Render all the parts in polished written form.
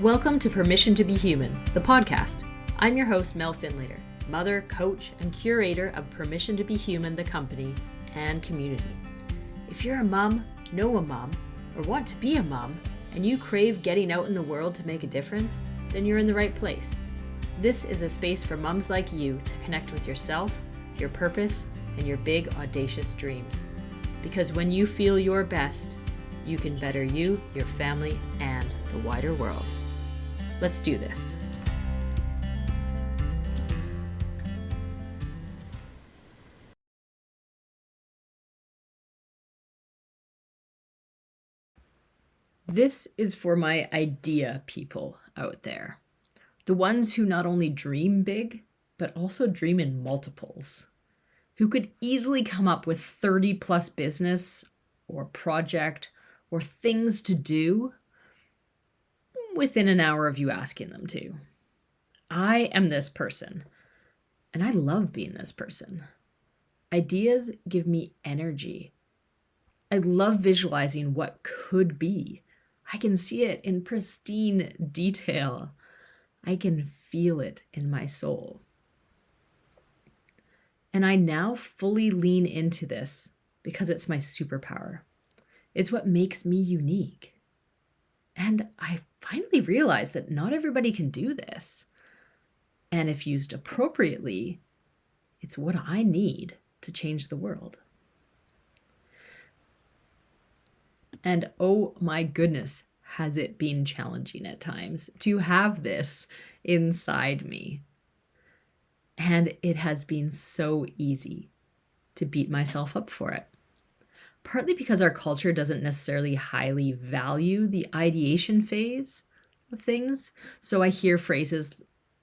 Welcome to Permission to Be Human, the podcast. I'm your host, Mel Finlater, mother, coach, and curator of Permission to Be Human, the company and community. If you're a mom, know a mom, or want to be a mom, and you crave getting out in the world to make a difference, then you're in the right place. This is a space for moms like you to connect with yourself, your purpose, and your big, audacious dreams. Because when you feel your best, you can better you, your family, and the wider world. Let's do this. This is for my idea people out there. The ones who not only dream big, but also dream in multiples. Who could easily come up with 30 plus business or project or things to do within an hour of you asking them to. I am this person, and I love being this person. Ideas give me energy. I love visualizing what could be. I can see it in pristine detail. I can feel it in my soul. And I now fully lean into this because it's my superpower. It's what makes me unique. And I finally realized that not everybody can do this. And if used appropriately, it's what I need to change the world. And oh my goodness, has it been challenging at times to have this inside me. And it has been so easy to beat myself up for it. Partly because our culture doesn't necessarily highly value the ideation phase of things. So I hear phrases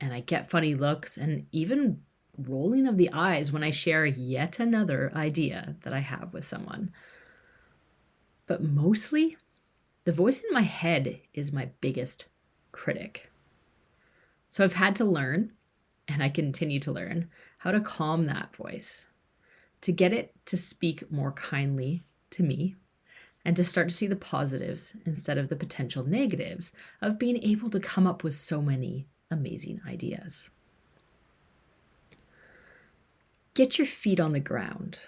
and I get funny looks and even rolling of the eyes when I share yet another idea that I have with someone. But mostly, the voice in my head is my biggest critic. So I've had to learn, and I continue to learn, how to calm that voice, to get it to speak more kindly to me, and to start to see the positives instead of the potential negatives of being able to come up with so many amazing ideas. Get your feet on the ground.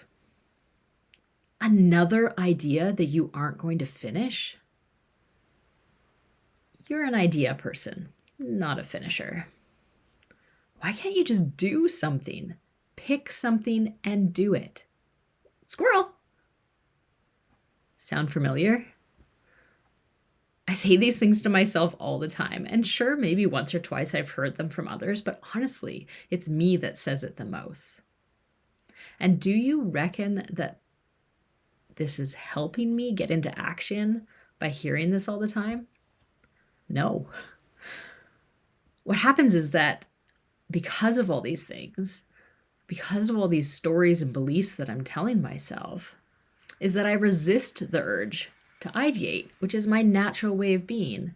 Another idea that you aren't going to finish? You're an idea person, not a finisher. Why can't you just do something? Pick something and do it. Squirrel! Sound familiar? I say these things to myself all the time, and sure, maybe once or twice I've heard them from others, but honestly, it's me that says it the most. And do you reckon that this is helping me get into action by hearing this all the time? No. What happens is that because of all these things, because of all these stories and beliefs that I'm telling myself, is that I resist the urge to ideate, which is my natural way of being.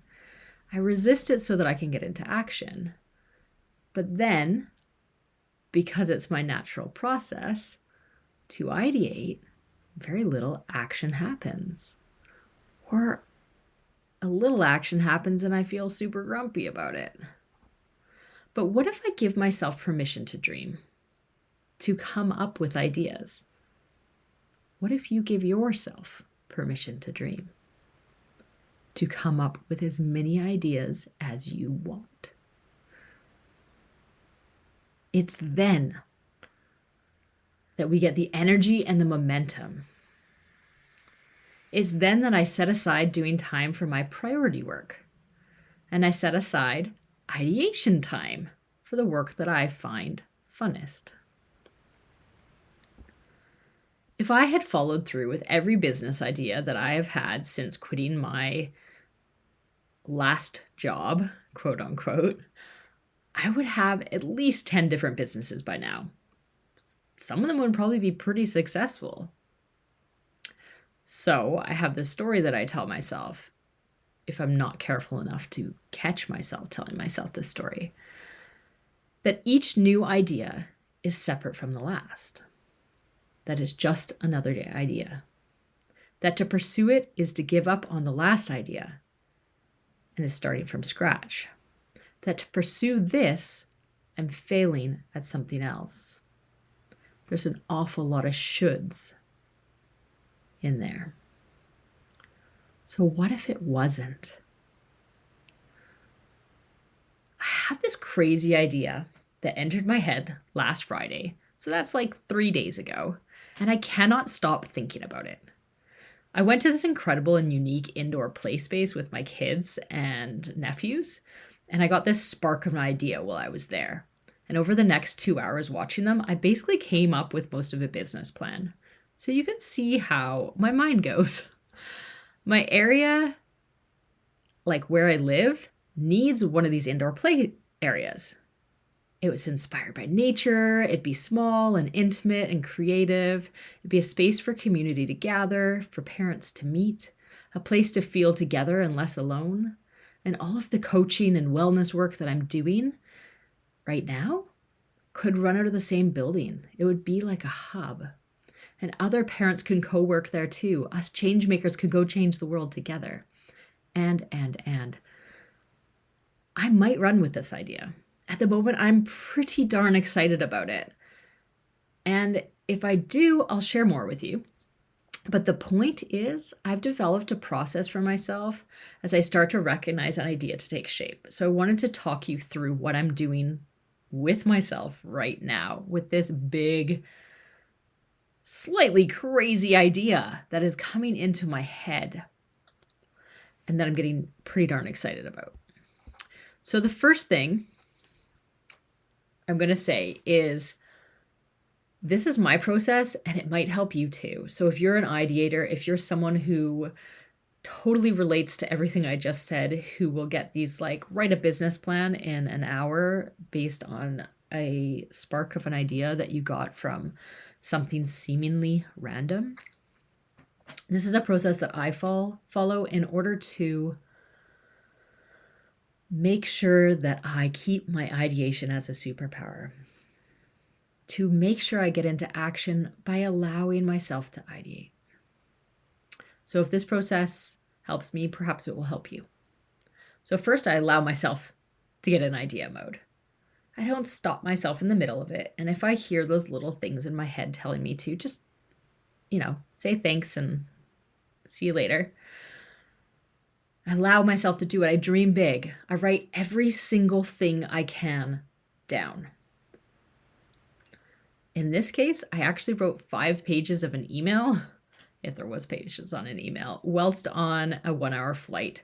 I resist it so that I can get into action. But then, because it's my natural process to ideate, very little action happens. Or a little action happens and I feel super grumpy about it. But what if I give myself permission to dream, to come up with ideas? What if you give yourself permission to dream, to come up with as many ideas as you want? It's then that we get the energy and the momentum. It's then that I set aside doing time for my priority work, and I set aside ideation time for the work that I find funnest. If I had followed through with every business idea that I have had since quitting my last job, quote unquote, I would have at least 10 different businesses by now. Some of them would probably be pretty successful. So I have this story that I tell myself, if I'm not careful enough to catch myself telling myself this story, that each new idea is separate from the last. That is just another idea. That to pursue it is to give up on the last idea and is starting from scratch. That to pursue this, I'm failing at something else. There's an awful lot of shoulds in there. So what if it wasn't? I have this crazy idea that entered my head last Friday. So that's like 3 days ago. And I cannot stop thinking about it. I went to this incredible and unique indoor play space with my kids and nephews, and I got this spark of an idea while I was there. And over the next 2 hours watching them, I basically came up with most of a business plan. So you can see how my mind goes. My area, like where I live, needs one of these indoor play areas. It was inspired by nature. It'd be small and intimate and creative. It'd be a space for community to gather, for parents to meet, a place to feel together and less alone. And all of the coaching and wellness work that I'm doing right now could run out of the same building. It would be like a hub. And other parents can co-work there too. Us change makers could go change the world together. And. I might run with this idea. At the moment, I'm pretty darn excited about it. And if I do, I'll share more with you. But the point is, I've developed a process for myself as I start to recognize an idea to take shape. So I wanted to talk you through what I'm doing with myself right now with this big, slightly crazy idea that is coming into my head and that I'm getting pretty darn excited about. So the first thing I'm going to say is this is my process and it might help you too. So if you're an ideator, if you're someone who totally relates to everything I just said, who will get these like write a business plan in an hour based on a spark of an idea that you got from something seemingly random. This is a process that I follow in order to make sure that I keep my ideation as a superpower, to make sure I get into action by allowing myself to ideate. So if this process helps me, perhaps it will help you. So first, I allow myself to get in idea mode. I don't stop myself in the middle of it. And if I hear those little things in my head telling me to just, say thanks and see you later, I allow myself to do it. I dream big. I write every single thing I can down. In this case, I actually wrote 5 pages of an email, if there was pages on an email, whilst on a 1-hour flight,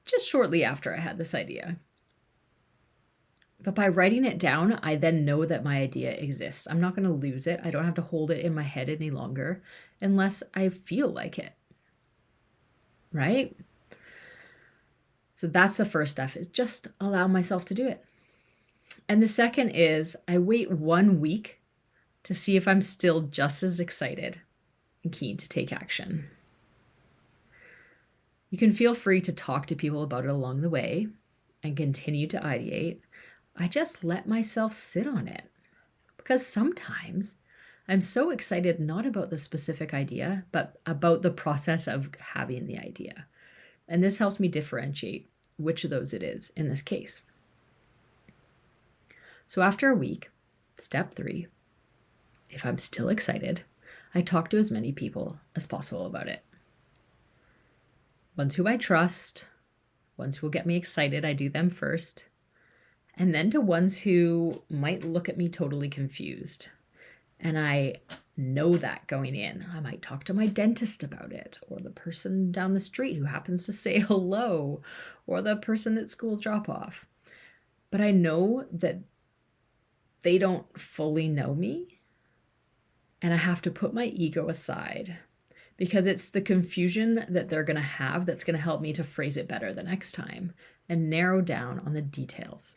just shortly after I had this idea. But by writing it down, I then know that my idea exists. I'm not going to lose it. I don't have to hold it in my head any longer unless I feel like it. Right? So that's the first step, is just allow myself to do it. And the second is I wait 1 week to see if I'm still just as excited and keen to take action. You can feel free to talk to people about it along the way and continue to ideate. I just let myself sit on it because sometimes I'm so excited not about the specific idea, but about the process of having the idea. And this helps me differentiate which of those it is in this case. So after a week, step 3, if I'm still excited, I talk to as many people as possible about it. Ones who I trust, ones who will get me excited, I do them first. And then to ones who might look at me totally confused. And I know that going in. I might talk to my dentist about it, or the person down the street who happens to say hello, or the person at school drop-off. But I know that they don't fully know me, and I have to put my ego aside because it's the confusion that they're going to have that's going to help me to phrase it better the next time and narrow down on the details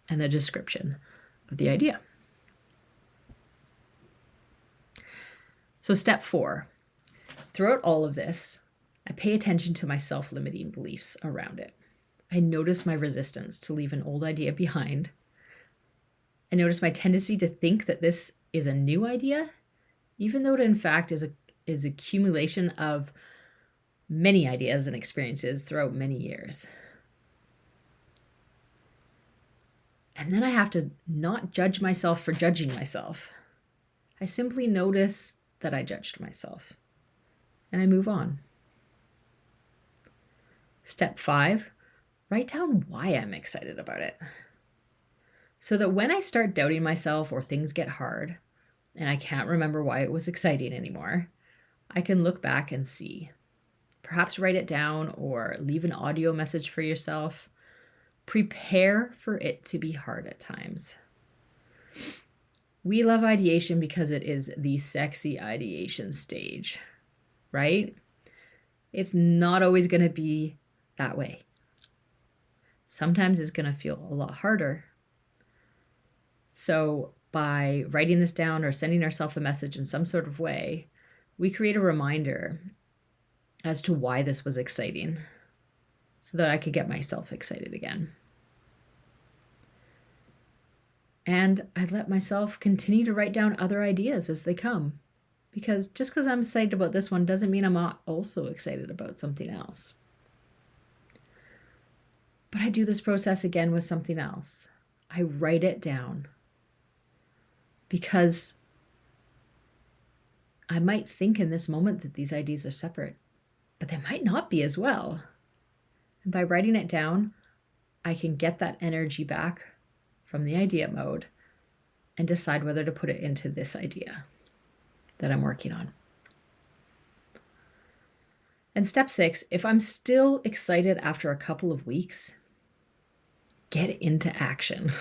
and the description of the idea. So step 4, throughout all of this, I pay attention to my self-limiting beliefs around it. I notice my resistance to leave an old idea behind. I notice my tendency to think that this is a new idea, even though it in fact is accumulation of many ideas and experiences throughout many years. And then I have to not judge myself for judging myself. I simply notice that I judged myself and I move on. Step 5, write down why I'm excited about it. So that when I start doubting myself or things get hard and I can't remember why it was exciting anymore, I can look back and see. Perhaps write it down or leave an audio message for yourself. Prepare for it to be hard at times. We love ideation because it is the sexy ideation stage, right? It's not always going to be that way. Sometimes it's going to feel a lot harder. So by writing this down or sending ourselves a message in some sort of way, we create a reminder as to why this was exciting so that I could get myself excited again. And I let myself continue to write down other ideas as they come. Because just because I'm excited about this one doesn't mean I'm not also excited about something else. But I do this process again with something else. I write it down. Because I might think in this moment that these ideas are separate, but they might not be as well. And by writing it down, I can get that energy back from the idea mode and decide whether to put it into this idea that I'm working on. And step 6, if I'm still excited after a couple of weeks, get into action.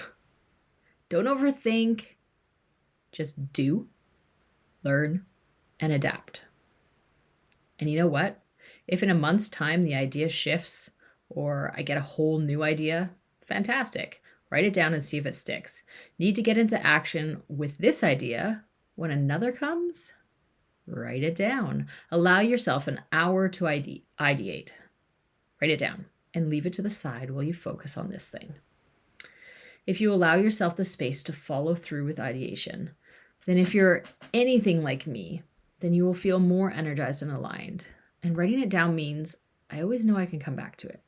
Don't overthink, just do, learn, and adapt. And you know what? If in a month's time the idea shifts or I get a whole new idea, fantastic. Write it down and see if it sticks. Need to get into action with this idea when another comes? Write it down. Allow yourself an hour to ideate. Write it down and leave it to the side while you focus on this thing. If you allow yourself the space to follow through with ideation, then if you're anything like me, then you will feel more energized and aligned. And writing it down means I always know I can come back to it.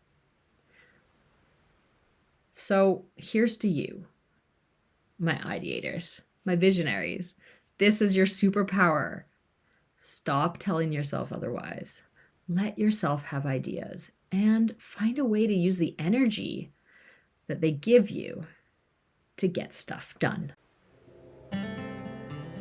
So here's to you, my ideators, my visionaries. This is your superpower. Stop telling yourself otherwise. Let yourself have ideas and find a way to use the energy that they give you to get stuff done.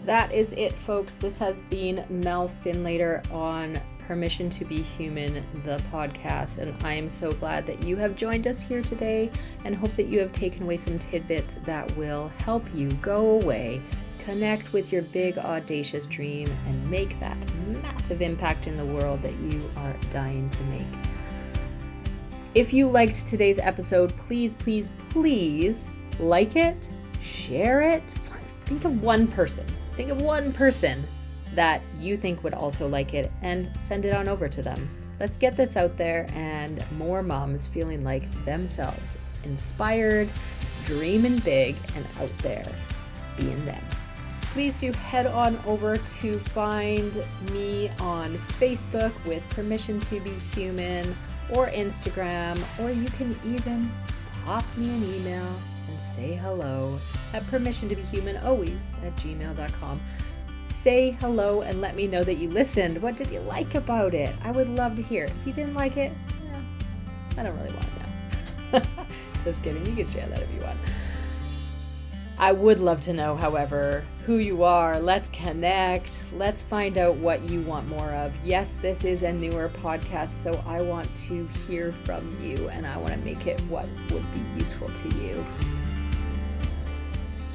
That is it, folks. This has been Mel Finlater on Permission to Be Human, the podcast, and I am so glad that you have joined us here today and hope that you have taken away some tidbits that will help you go away, connect with your big audacious dream, and make that massive impact in the world that you are dying to make. If you liked today's episode, please, please, please like it, share it. Think of one person that you think would also like it and send it on over to them. Let's get this out there and more moms feeling like themselves, inspired, dreaming big, and out there being them. Please do head on over to find me on Facebook with Permission to Be Human or Instagram, or you can even pop me an email and say hello at permissiontobehumanalways@gmail.com. Say hello and let me know that you listened. What did you like about it? I would love to hear. If you didn't like it, I don't really want to know. Just kidding. You can share that if you want. I would love to know, however, who you are. Let's connect. Let's find out what you want more of. Yes, this is a newer podcast, so I want to hear from you and I want to make it what would be useful to you.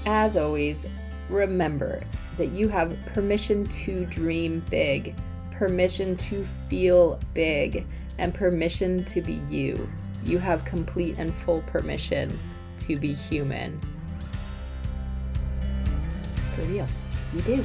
As always, remember that you have permission to dream big, permission to feel big, and permission to be you. You have complete and full permission to be human. For real, you do.